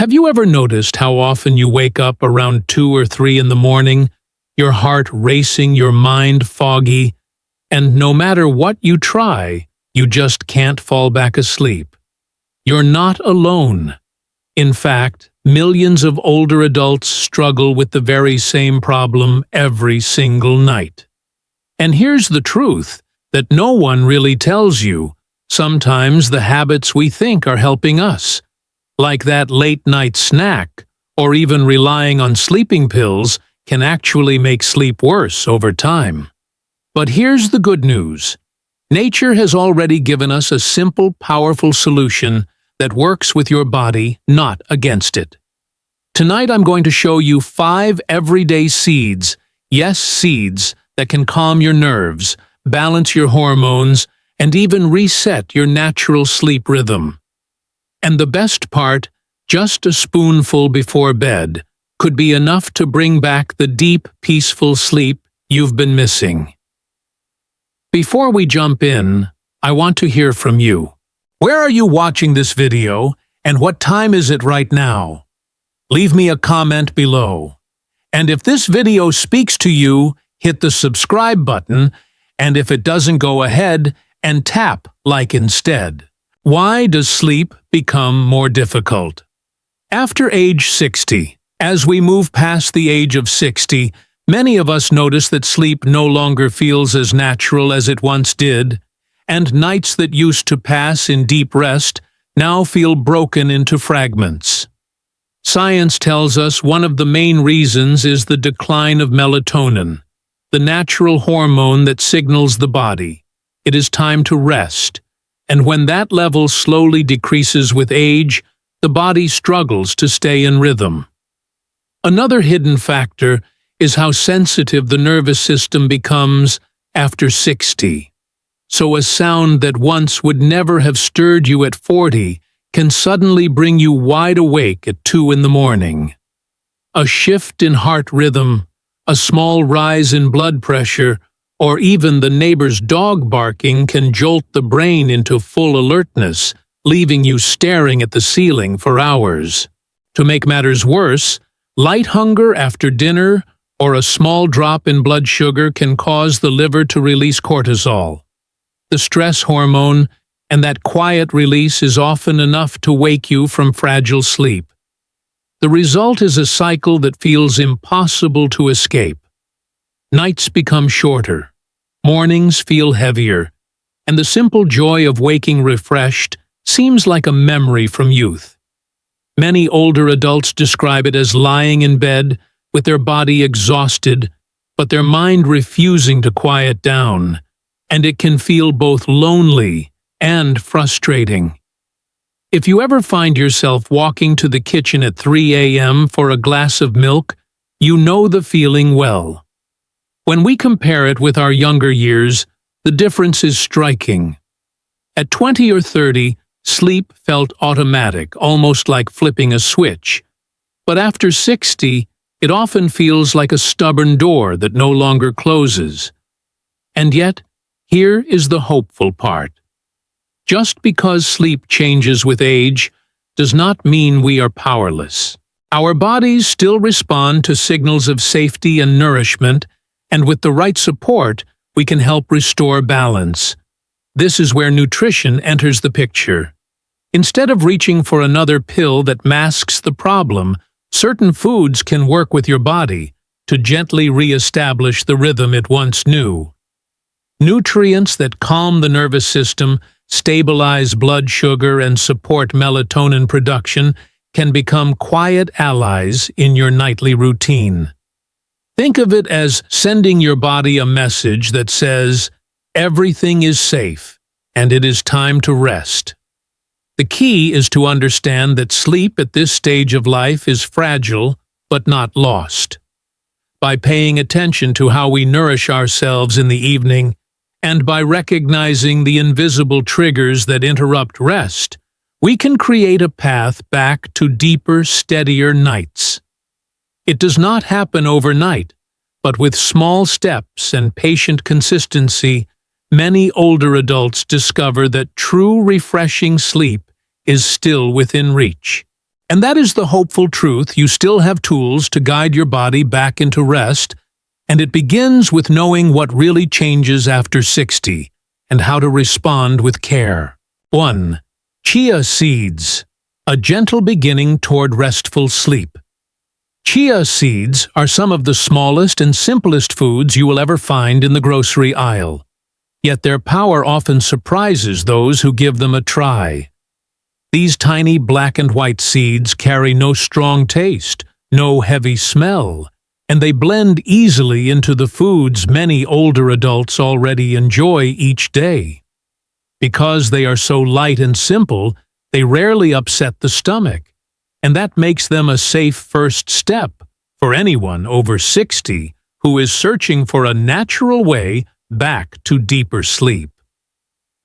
Have you ever noticed how often you wake up around 2 or 3 in the morning, your heart racing, your mind foggy, and no matter what you try, you just can't fall back asleep? You're not alone. In fact, millions of older adults struggle with the very same problem every single night. And here's the truth that no one really tells you. Sometimes the habits we think are helping us, like that late-night snack, or even relying on sleeping pills, can actually make sleep worse over time. But here's the good news. Nature has already given us a simple, powerful solution that works with your body, not against it. Tonight I'm going to show you 5 everyday seeds, yes, seeds, that can calm your nerves, balance your hormones, and even reset your natural sleep rhythm. And the best part, just a spoonful before bed could be enough to bring back the deep, peaceful sleep you've been missing. Before we jump in, I want to hear from you. Where are you watching this video, and what time is it right now? Leave me a comment below. And if this video speaks to you, hit the subscribe button, and if it doesn't, go ahead and tap like instead. Why does sleep become more difficult? After age 60, as we move past the age of 60, many of us notice that sleep no longer feels as natural as it once did, and nights that used to pass in deep rest now feel broken into fragments. Science tells us one of the main reasons is the decline of melatonin, the natural hormone that signals the body it is time to rest. And when that level slowly decreases with age, the body struggles to stay in rhythm. Another hidden factor is how sensitive the nervous system becomes after 60. So a sound that once would never have stirred you at 40 can suddenly bring you wide awake at 2 in the morning. A shift in heart rhythm, a small rise in blood pressure, or even the neighbor's dog barking can jolt the brain into full alertness, leaving you staring at the ceiling for hours. To make matters worse, light hunger after dinner or a small drop in blood sugar can cause the liver to release cortisol, the stress hormone, and that quiet release is often enough to wake you from fragile sleep. The result is a cycle that feels impossible to escape. Nights become shorter, mornings feel heavier, and the simple joy of waking refreshed seems like a memory from youth. Many older adults describe it as lying in bed with their body exhausted, but their mind refusing to quiet down, and it can feel both lonely and frustrating. If you ever find yourself walking to the kitchen at 3 a.m. for a glass of milk, you know the feeling well. When we compare it with our younger years, the difference is striking. At 20 or 30, sleep felt automatic, almost like flipping a switch. But after 60, it often feels like a stubborn door that no longer closes. And yet, here is the hopeful part. Just because sleep changes with age does not mean we are powerless. Our bodies still respond to signals of safety and nourishment, and with the right support, we can help restore balance. This is where nutrition enters the picture. Instead of reaching for another pill that masks the problem, certain foods can work with your body to gently re-establish the rhythm it once knew. Nutrients that calm the nervous system, stabilize blood sugar, and support melatonin production can become quiet allies in your nightly routine. Think of it as sending your body a message that says, everything is safe, and it is time to rest. The key is to understand that sleep at this stage of life is fragile, but not lost. By paying attention to how we nourish ourselves in the evening, and by recognizing the invisible triggers that interrupt rest, we can create a path back to deeper, steadier nights. It does not happen overnight, but with small steps and patient consistency, many older adults discover that true refreshing sleep is still within reach. And that is the hopeful truth. You still have tools to guide your body back into rest, and it begins with knowing what really changes after 60 and how to respond with care. 1. Chia seeds, a gentle beginning toward restful sleep. Chia seeds are some of the smallest and simplest foods you will ever find in the grocery aisle. Yet their power often surprises those who give them a try. These tiny black and white seeds carry no strong taste, no heavy smell, and they blend easily into the foods many older adults already enjoy each day. Because they are so light and simple, they rarely upset the stomach, and that makes them a safe first step for anyone over 60 who is searching for a natural way back to deeper sleep.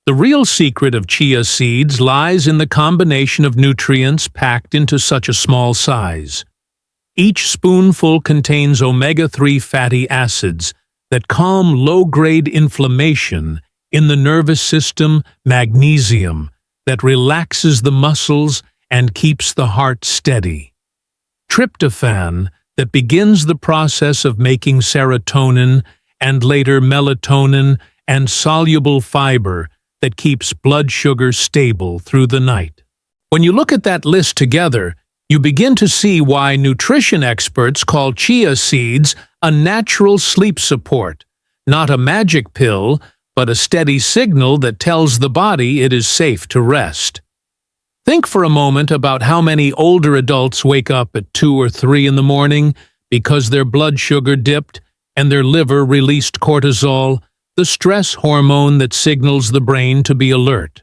The real secret of chia seeds lies in the combination of nutrients packed into such a small size. Each spoonful contains omega-3 fatty acids that calm low-grade inflammation in the nervous system, magnesium that relaxes the muscles and keeps the heart steady, tryptophan that begins the process of making serotonin and later melatonin, and soluble fiber that keeps blood sugar stable through the night. When you look at that list together, you begin to see why nutrition experts call chia seeds a natural sleep support, not a magic pill, but a steady signal that tells the body it is safe to rest. Think for a moment about how many older adults wake up at 2 or 3 in the morning because their blood sugar dipped and their liver released cortisol, the stress hormone that signals the brain to be alert.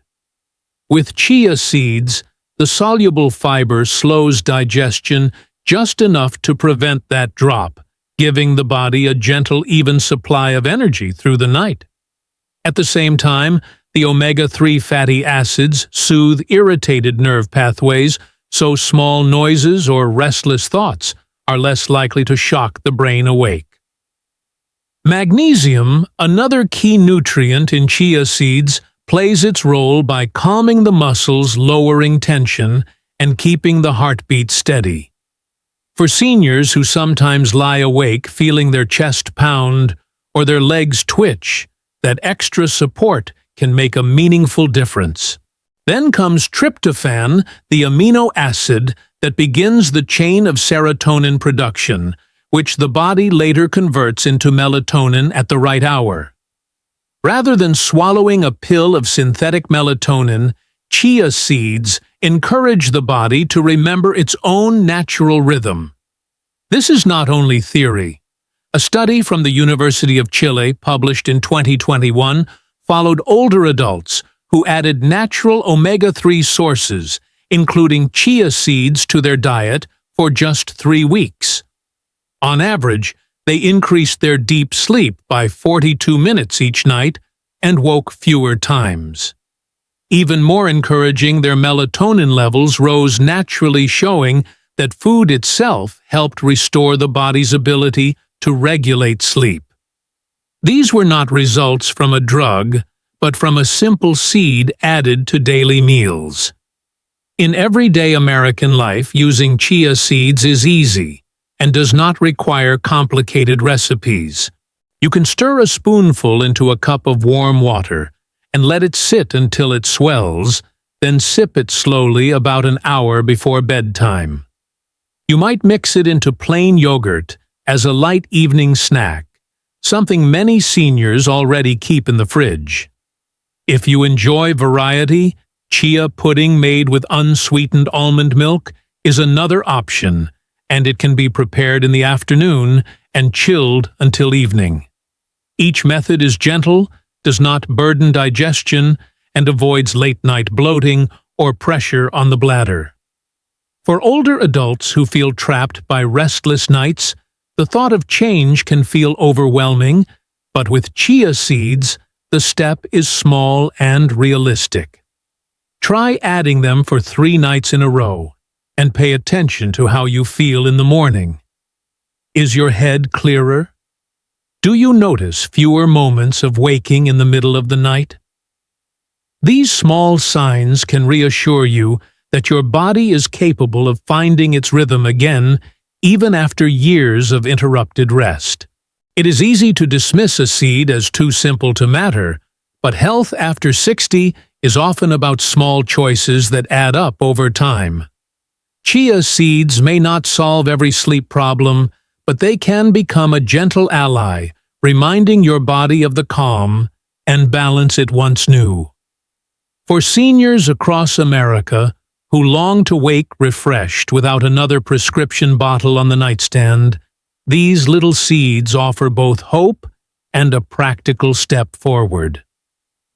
With chia seeds, the soluble fiber slows digestion just enough to prevent that drop, giving the body a gentle, even supply of energy through the night. At the same time, the omega-3 fatty acids soothe irritated nerve pathways, so small noises or restless thoughts are less likely to shock the brain awake. Magnesium, another key nutrient in chia seeds, plays its role by calming the muscles, lowering tension, and keeping the heartbeat steady. For seniors who sometimes lie awake feeling their chest pound or their legs twitch, that extra support can make a meaningful difference. Then comes tryptophan, the amino acid that begins the chain of serotonin production, which the body later converts into melatonin at the right hour. Rather than swallowing a pill of synthetic melatonin, chia seeds encourage the body to remember its own natural rhythm. This is not only theory. A study from the University of Chile, published in 2021, followed older adults who added natural omega-3 sources, including chia seeds, to their diet for just 3 weeks. On average, they increased their deep sleep by 42 minutes each night and woke fewer times. Even more encouraging, their melatonin levels rose naturally, showing that food itself helped restore the body's ability to regulate sleep. These were not results from a drug, but from a simple seed added to daily meals. In everyday American life, using chia seeds is easy and does not require complicated recipes. You can stir a spoonful into a cup of warm water and let it sit until it swells, then sip it slowly about an hour before bedtime. You might mix it into plain yogurt as a light evening snack, something many seniors already keep in the fridge. If you enjoy variety, chia pudding made with unsweetened almond milk is another option, and it can be prepared in the afternoon and chilled until evening. Each method is gentle, does not burden digestion, and avoids late-night bloating or pressure on the bladder. For older adults who feel trapped by restless nights, the thought of change can feel overwhelming, but with chia seeds, the step is small and realistic. Try adding them for 3 nights in a row, and pay attention to how you feel in the morning. Is your head clearer? Do you notice fewer moments of waking in the middle of the night? These small signs can reassure you that your body is capable of finding its rhythm again, even after years of interrupted rest. It is easy to dismiss a seed as too simple to matter, but health after 60 is often about small choices that add up over time. Chia seeds may not solve every sleep problem, but they can become a gentle ally, reminding your body of the calm and balance it once knew. For seniors across America who long to wake refreshed without another prescription bottle on the nightstand, these little seeds offer both hope and a practical step forward.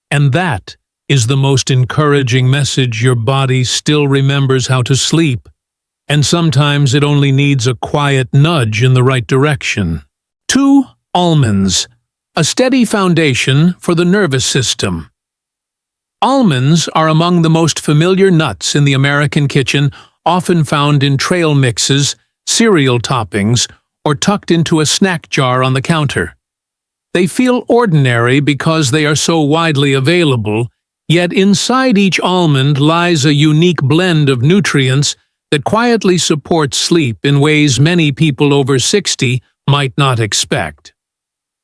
And that is the most encouraging message: your body still remembers how to sleep, and sometimes it only needs a quiet nudge in the right direction. 2. Almonds, a steady foundation for the nervous system. Almonds are among the most familiar nuts in the American kitchen, often found in trail mixes, cereal toppings, or tucked into a snack jar on the counter. They feel ordinary because they are so widely available, yet inside each almond lies a unique blend of nutrients that quietly supports sleep in ways many people over 60 might not expect.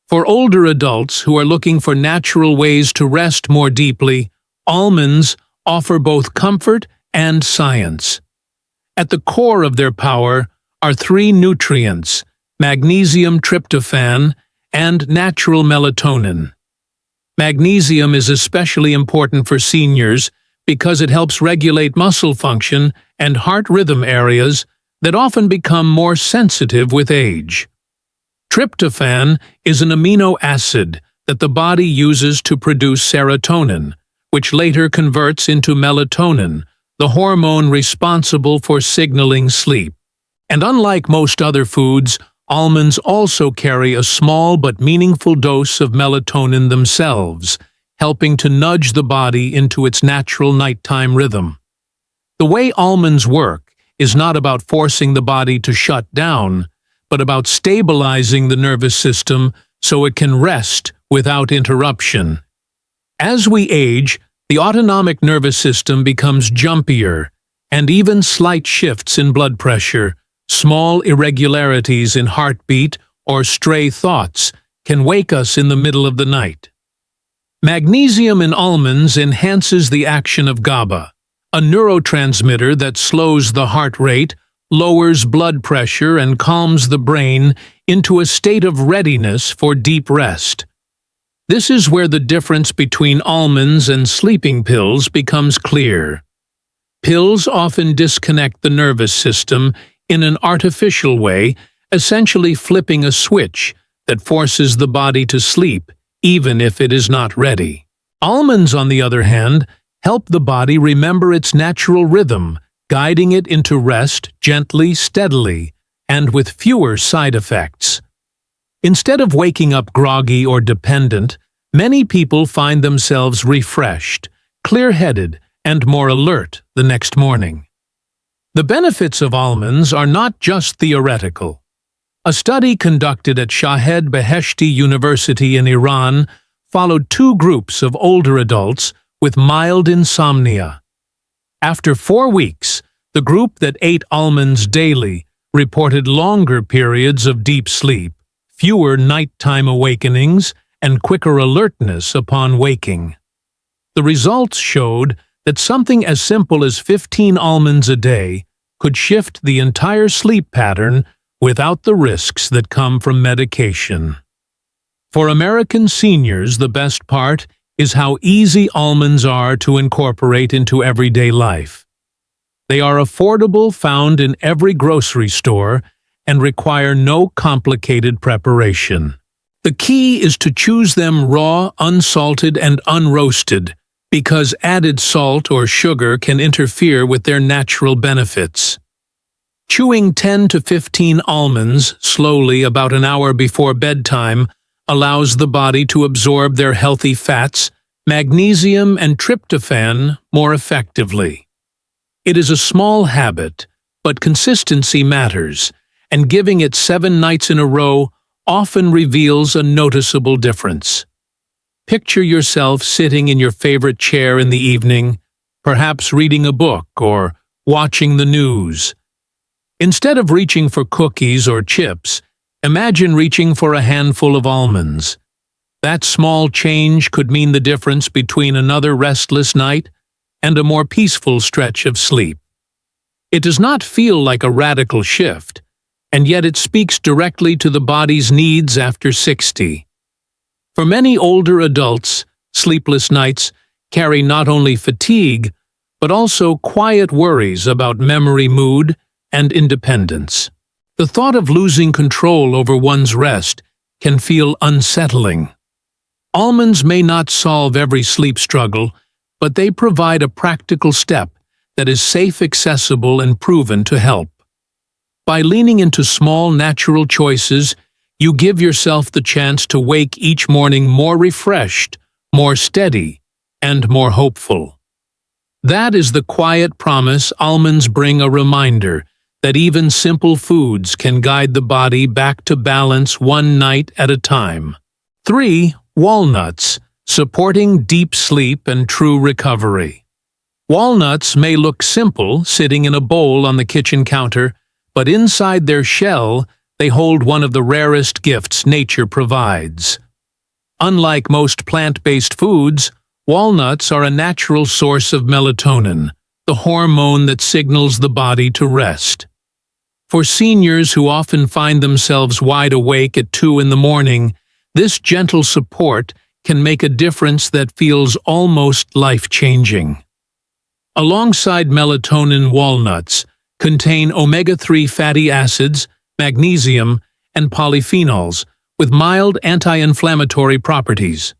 For older adults who are looking for natural ways to rest more deeply, almonds offer both comfort and science. At the core of their power are 3 nutrients: magnesium, tryptophan, and natural melatonin. Magnesium is especially important for seniors because it helps regulate muscle function and heart rhythm areas that often become more sensitive with age. Tryptophan is an amino acid that the body uses to produce serotonin, which later converts into melatonin, the hormone responsible for signaling sleep. And unlike most other foods, almonds also carry a small but meaningful dose of melatonin themselves, helping to nudge the body into its natural nighttime rhythm. The way almonds work is not about forcing the body to shut down, but about stabilizing the nervous system so it can rest without interruption. As we age, the autonomic nervous system becomes jumpier, and even slight shifts in blood pressure, small irregularities in heartbeat, or stray thoughts can wake us in the middle of the night. Magnesium in almonds enhances the action of GABA, a neurotransmitter that slows the heart rate, lowers blood pressure, and calms the brain into a state of readiness for deep rest. This is where the difference between almonds and sleeping pills becomes clear. Pills often disconnect the nervous system in an artificial way, essentially flipping a switch that forces the body to sleep, even if it is not ready. Almonds, on the other hand, help the body remember its natural rhythm, guiding it into rest gently, steadily, and with fewer side effects. Instead of waking up groggy or dependent, many people find themselves refreshed, clear-headed, and more alert the next morning. The benefits of almonds are not just theoretical. A study conducted at Shahed Beheshti University in Iran followed 2 groups of older adults with mild insomnia. After 4 weeks, the group that ate almonds daily reported longer periods of deep sleep, fewer nighttime awakenings, and quicker alertness upon waking. The results showed that something as simple as 15 almonds a day could shift the entire sleep pattern without the risks that come from medication. For American seniors, the best part is how easy almonds are to incorporate into everyday life. They are affordable, found in every grocery store, and require no complicated preparation. The key is to choose them raw, unsalted, and unroasted, because added salt or sugar can interfere with their natural benefits. Chewing 10 to 15 almonds slowly about an hour before bedtime allows the body to absorb their healthy fats, magnesium, and tryptophan more effectively. It is a small habit, but consistency matters, and giving it 7 nights in a row often reveals a noticeable difference. Picture yourself sitting in your favorite chair in the evening, perhaps reading a book or watching the news. Instead of reaching for cookies or chips, imagine reaching for a handful of almonds. That small change could mean the difference between another restless night and a more peaceful stretch of sleep. It does not feel like a radical shift, and yet it speaks directly to the body's needs after 60. For many older adults, sleepless nights carry not only fatigue, but also quiet worries about memory, mood, and independence. The thought of losing control over one's rest can feel unsettling. Almonds may not solve every sleep struggle, but they provide a practical step that is safe, accessible, and proven to help. By leaning into small, natural choices, you give yourself the chance to wake each morning more refreshed, more steady, and more hopeful. That is the quiet promise almonds bring, a reminder that even simple foods can guide the body back to balance one night at a time. 3. Walnuts, supporting deep sleep and true recovery. Walnuts may look simple, sitting in a bowl on the kitchen counter, but inside their shell, they hold one of the rarest gifts nature provides. Unlike most plant-based foods, walnuts are a natural source of melatonin, the hormone that signals the body to rest. For seniors who often find themselves wide awake at 2 in the morning, this gentle support can make a difference that feels almost life-changing. Alongside melatonin, walnuts contain omega-3 fatty acids, magnesium, and polyphenols, with mild anti-inflammatory properties.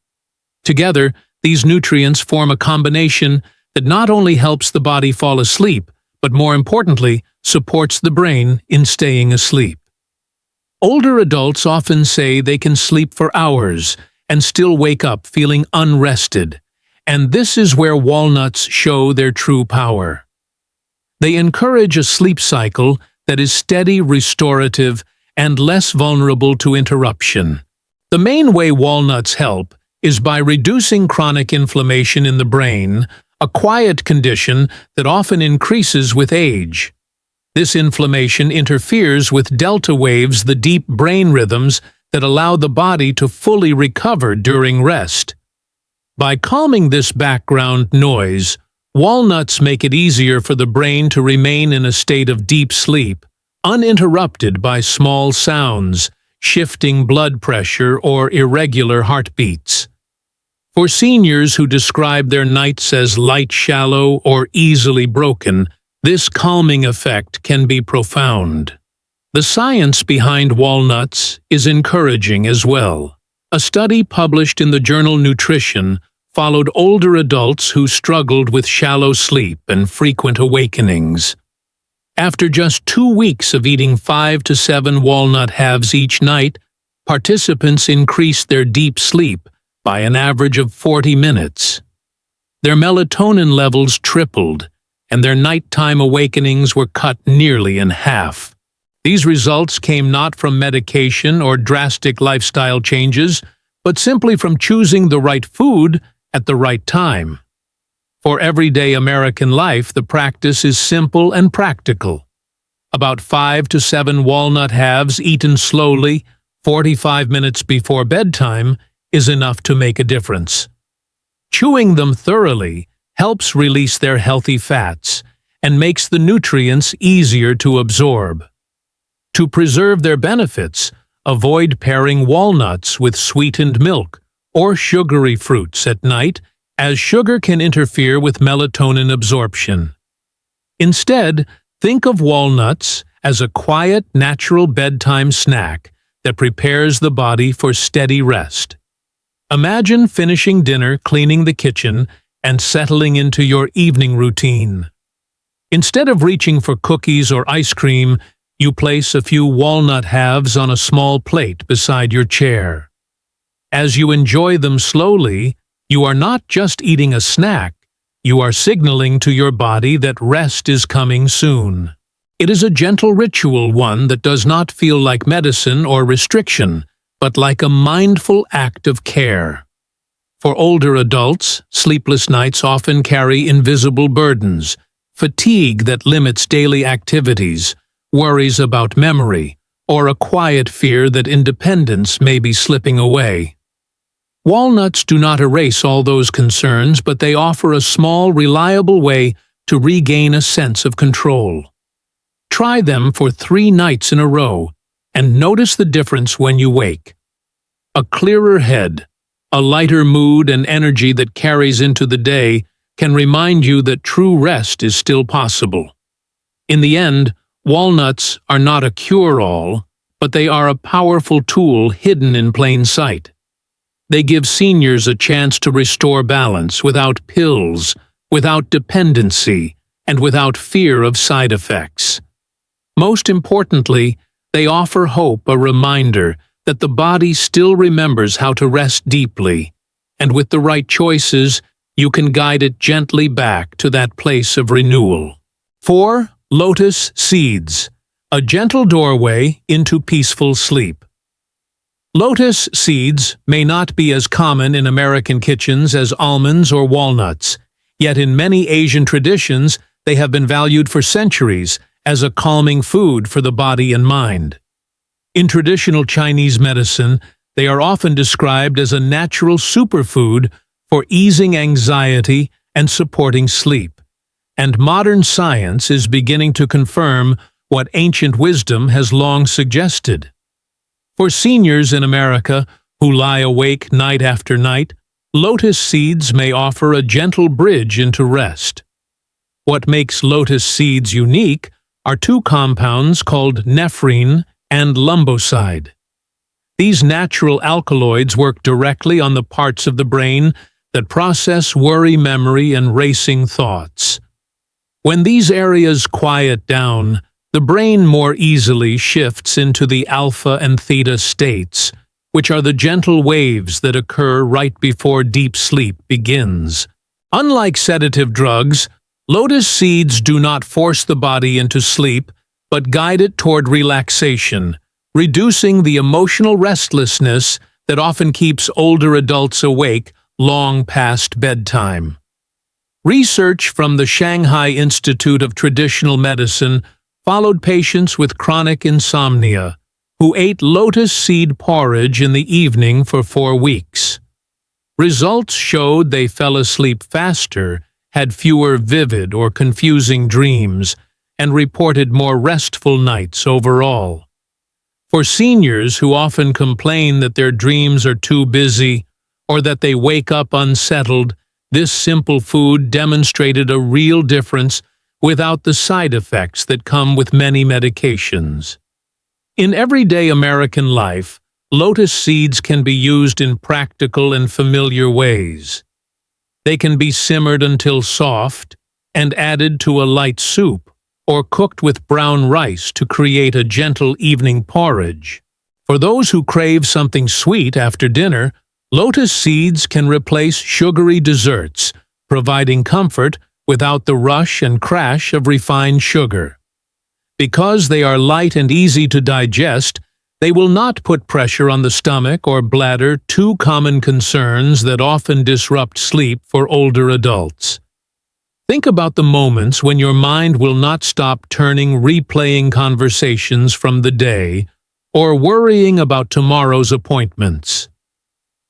Together, these nutrients form a combination that not only helps the body fall asleep, but more importantly, supports the brain in staying asleep. Older adults often say they can sleep for hours and still wake up feeling unrested, and this is where walnuts show their true power. They encourage a sleep cycle that is steady, restorative, and less vulnerable to interruption. The main way walnuts help is by reducing chronic inflammation in the brain, a quiet condition that often increases with age. This inflammation interferes with delta waves, the deep brain rhythms that allow the body to fully recover during rest. By calming this background noise, walnuts make it easier for the brain to remain in a state of deep sleep, uninterrupted by small sounds, shifting blood pressure, or irregular heartbeats. For seniors who describe their nights as light, shallow, or easily broken, this calming effect can be profound. The science behind walnuts is encouraging as well. A study published in the journal Nutrition followed older adults who struggled with shallow sleep and frequent awakenings. After just 2 weeks of eating 5 to 7 walnut halves each night, participants increased their deep sleep by an average of 40 minutes. Their melatonin levels tripled, and their nighttime awakenings were cut nearly in half. These results came not from medication or drastic lifestyle changes, but simply from choosing the right food at the right time. For everyday American life, the practice is simple and practical. About 5 to 7 walnut halves eaten slowly, 45 minutes before bedtime, is enough to make a difference. Chewing them thoroughly helps release their healthy fats and makes the nutrients easier to absorb. To preserve their benefits, avoid pairing walnuts with sweetened milk or sugary fruits at night, as sugar can interfere with melatonin absorption. Instead, think of walnuts as a quiet, natural bedtime snack that prepares the body for steady rest. Imagine finishing dinner, cleaning the kitchen, and settling into your evening routine. Instead of reaching for cookies or ice cream, you place a few walnut halves on a small plate beside your chair. As you enjoy them slowly, you are not just eating a snack, you are signaling to your body that rest is coming soon. It is a gentle ritual, one that does not feel like medicine or restriction, but like a mindful act of care. For older adults, sleepless nights often carry invisible burdens, fatigue that limits daily activities, worries about memory, or a quiet fear that independence may be slipping away. Walnuts do not erase all those concerns, but they offer a small, reliable way to regain a sense of control. Try them for 3 nights in a row, and notice the difference when you wake. A clearer head, a lighter mood and energy that carries into the day can remind you that true rest is still possible. In the end, walnuts are not a cure-all, but they are a powerful tool hidden in plain sight. They give seniors a chance to restore balance without pills, without dependency, and without fear of side effects. Most importantly, they offer hope, a reminder that the body still remembers how to rest deeply, and with the right choices, you can guide it gently back to that place of renewal. 4. Lotus seeds, a gentle doorway into peaceful sleep. Lotus seeds may not be as common in American kitchens as almonds or walnuts, yet in many Asian traditions they have been valued for centuries as a calming food for the body and mind. In traditional Chinese medicine, they are often described as a natural superfood for easing anxiety and supporting sleep, and modern science is beginning to confirm what ancient wisdom has long suggested. For seniors in America who lie awake night after night, lotus seeds may offer a gentle bridge into rest. What makes lotus seeds unique are 2 compounds called nephrine and lumboside. These natural alkaloids work directly on the parts of the brain that process worry, memory, and racing thoughts. When these areas quiet down, the brain more easily shifts into the alpha and theta states, which are the gentle waves that occur right before deep sleep begins. Unlike sedative drugs, lotus seeds do not force the body into sleep, but guide it toward relaxation, reducing the emotional restlessness that often keeps older adults awake long past bedtime. Research from the Shanghai Institute of Traditional Medicine followed patients with chronic insomnia who ate lotus seed porridge in the evening for 4 weeks. Results showed they fell asleep faster, had fewer vivid or confusing dreams, and reported more restful nights overall. For seniors who often complain that their dreams are too busy or that they wake up unsettled, this simple food demonstrated a real difference without the side effects that come with many medications. In everyday American life, lotus seeds can be used in practical and familiar ways. They can be simmered until soft and added to a light soup, or cooked with brown rice to create a gentle evening porridge. For those who crave something sweet after dinner, lotus seeds can replace sugary desserts, providing comfort without the rush and crash of refined sugar. Because they are light and easy to digest, they will not put pressure on the stomach or bladder, 2 common concerns that often disrupt sleep for older adults. Think about the moments when your mind will not stop turning, replaying conversations from the day, or worrying about tomorrow's appointments.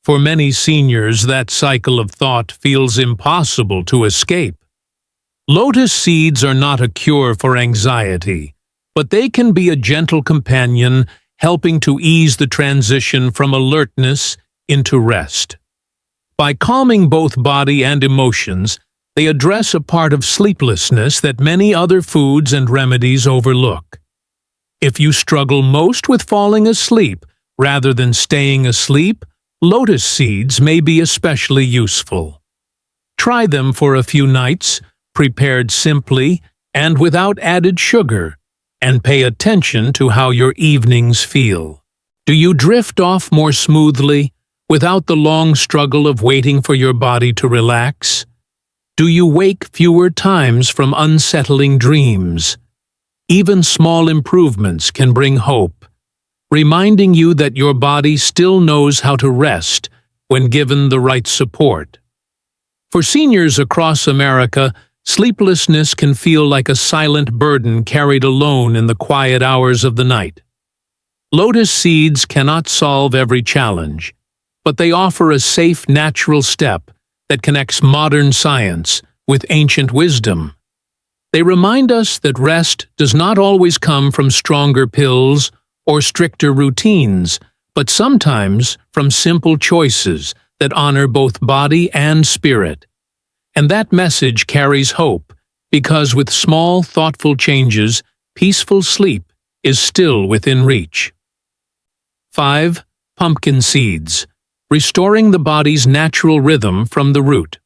For many seniors, that cycle of thought feels impossible to escape. Lotus seeds are not a cure for anxiety, but they can be a gentle companion, helping to ease the transition from alertness into rest. By calming both body and emotions, they address a part of sleeplessness that many other foods and remedies overlook. If you struggle most with falling asleep rather than staying asleep, lotus seeds may be especially useful. Try them for a few nights, prepared simply and without added sugar, and pay attention to how your evenings feel. Do you drift off more smoothly, without the long struggle of waiting for your body to relax? Do you wake fewer times from unsettling dreams? Even small improvements can bring hope, reminding you that your body still knows how to rest, when given the right support. For seniors across America, sleeplessness can feel like a silent burden carried alone in the quiet hours of the night. Lotus seeds cannot solve every challenge, but they offer a safe, natural step that connects modern science with ancient wisdom. They remind us that rest does not always come from stronger pills or stricter routines, but sometimes from simple choices that honor both body and spirit. And that message carries hope, because with small, thoughtful changes, peaceful sleep is still within reach. 5. Pumpkin seeds, restoring the body's natural rhythm from the root.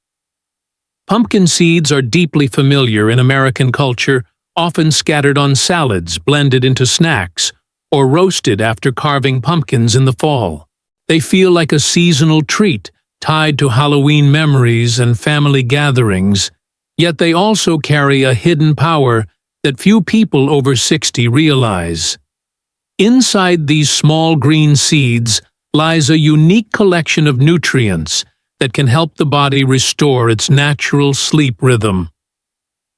Pumpkin seeds are deeply familiar in American culture, often scattered on salads, blended into snacks, or roasted after carving pumpkins in the fall. They feel like a seasonal treat, tied to Halloween memories and family gatherings, yet they also carry a hidden power that few people over 60 realize. Inside these small green seeds lies a unique collection of nutrients that can help the body restore its natural sleep rhythm.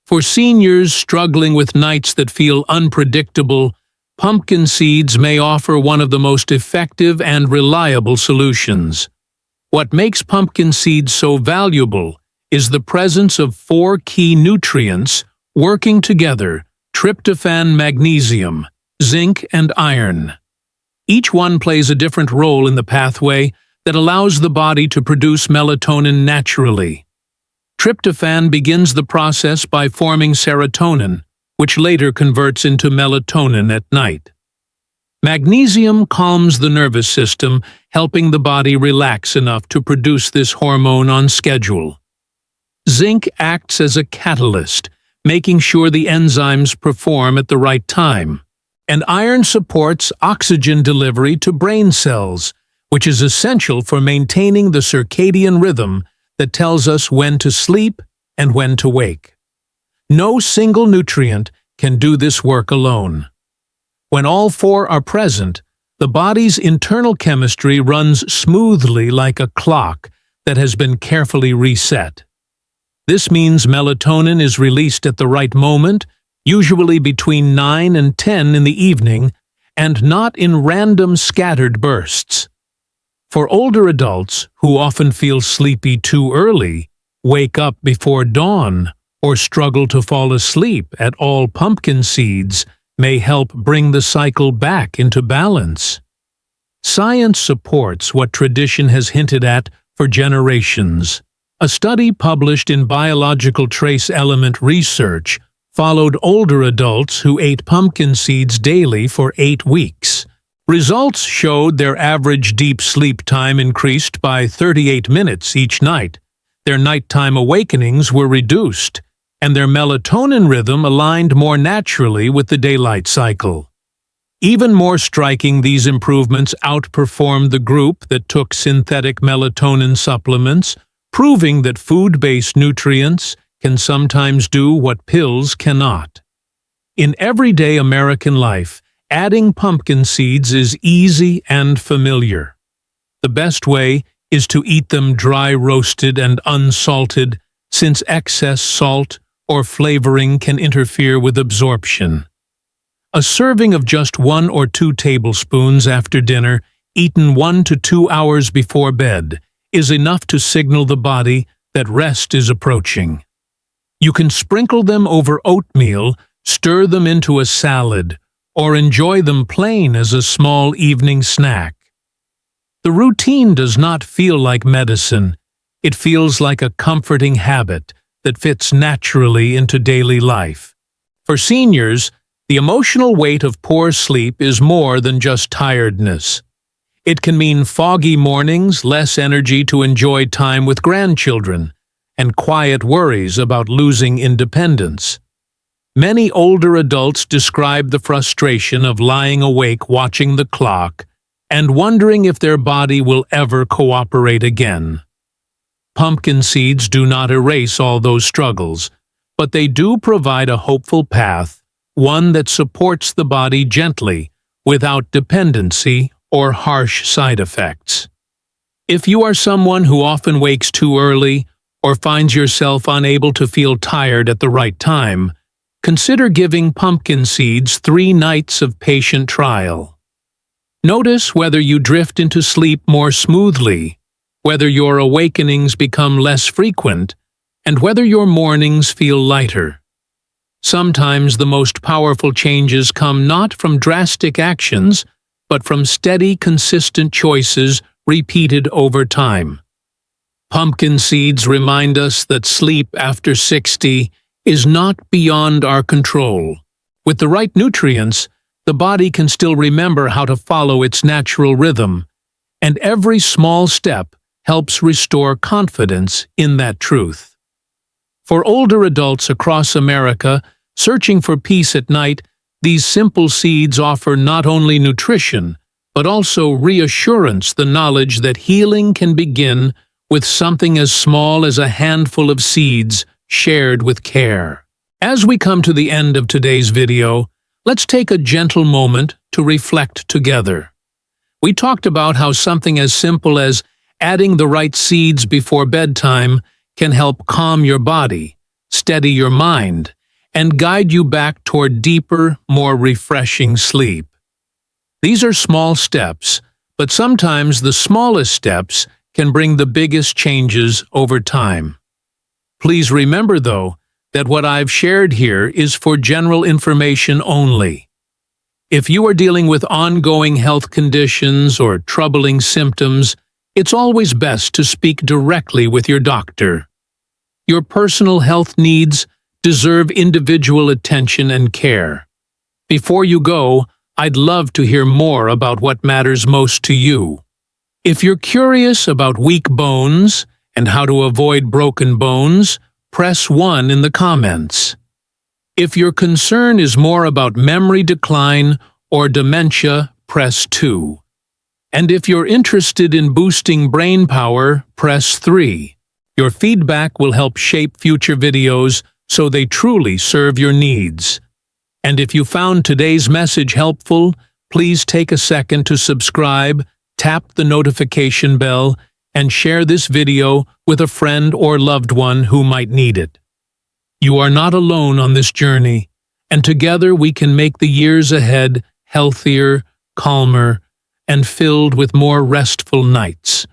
For seniors struggling with nights that feel unpredictable, pumpkin seeds may offer one of the most effective and reliable solutions. What makes pumpkin seeds so valuable is the presence of 4 key nutrients working together: tryptophan, magnesium, zinc, and iron. Each one plays a different role in the pathway that allows the body to produce melatonin naturally. Tryptophan begins the process by forming serotonin, which later converts into melatonin at night. Magnesium calms the nervous system, helping the body relax enough to produce this hormone on schedule. Zinc acts as a catalyst, making sure the enzymes perform at the right time. And iron supports oxygen delivery to brain cells, which is essential for maintaining the circadian rhythm that tells us when to sleep and when to wake. No single nutrient can do this work alone. When all 4 are present, the body's internal chemistry runs smoothly like a clock that has been carefully reset. This means melatonin is released at the right moment, usually between 9 and 10 in the evening, and not in random scattered bursts. For older adults who often feel sleepy too early, wake up before dawn, or struggle to fall asleep at all, pumpkin seeds may help bring the cycle back into balance. Science supports what tradition has hinted at for generations. A study published in Biological Trace Element Research followed older adults who ate pumpkin seeds daily for 8 weeks. Results showed their average deep sleep time increased by 38 minutes each night, their nighttime awakenings were reduced, and their melatonin rhythm aligned more naturally with the daylight cycle. Even more striking, these improvements outperformed the group that took synthetic melatonin supplements, proving that food-based nutrients can sometimes do what pills cannot. In everyday American life, adding pumpkin seeds is easy and familiar. The best way is to eat them dry roasted and unsalted, since excess salt or flavoring can interfere with absorption. A serving of just 1 or 2 tablespoons after dinner, eaten 1 to 2 hours before bed, is enough to signal the body that rest is approaching. You can sprinkle them over oatmeal, stir them into a salad, or enjoy them plain as a small evening snack. The routine does not feel like medicine. It feels like a comforting habit that fits naturally into daily life. For seniors, the emotional weight of poor sleep is more than just tiredness. It can mean foggy mornings, less energy to enjoy time with grandchildren, and quiet worries about losing independence. Many older adults describe the frustration of lying awake watching the clock and wondering if their body will ever cooperate again. Pumpkin seeds do not erase all those struggles, but they do provide a hopeful path, one that supports the body gently, without dependency or harsh side effects. If you are someone who often wakes too early or finds yourself unable to feel tired at the right time, consider giving pumpkin seeds 3 nights of patient trial. Notice whether you drift into sleep more smoothly, whether your awakenings become less frequent, and whether your mornings feel lighter. Sometimes the most powerful changes come not from drastic actions, but from steady, consistent choices repeated over time. Pumpkin seeds remind us that sleep after 60 is not beyond our control. With the right nutrients, the body can still remember how to follow its natural rhythm, and every small step helps restore confidence in that truth. For older adults across America searching for peace at night, these simple seeds offer not only nutrition, but also reassurance, the knowledge that healing can begin with something as small as a handful of seeds shared with care. As we come to the end of today's video, let's take a gentle moment to reflect together. We talked about how something as simple as adding the right seeds before bedtime can help calm your body, steady your mind, and guide you back toward deeper, more refreshing sleep. These are small steps, but sometimes the smallest steps can bring the biggest changes over time. Please remember, though, that what I've shared here is for general information only. If you are dealing with ongoing health conditions or troubling symptoms, it's always best to speak directly with your doctor. Your personal health needs deserve individual attention and care. Before you go, I'd love to hear more about what matters most to you. If you're curious about weak bones and how to avoid broken bones, press 1 in the comments. If your concern is more about memory decline or dementia, press 2. And if you're interested in boosting brain power, press 3. Your feedback will help shape future videos so they truly serve your needs. And if you found today's message helpful, please take a second to subscribe, tap the notification bell, and share this video with a friend or loved one who might need it. You are not alone on this journey, and together we can make the years ahead healthier, calmer, and filled with more restful nights.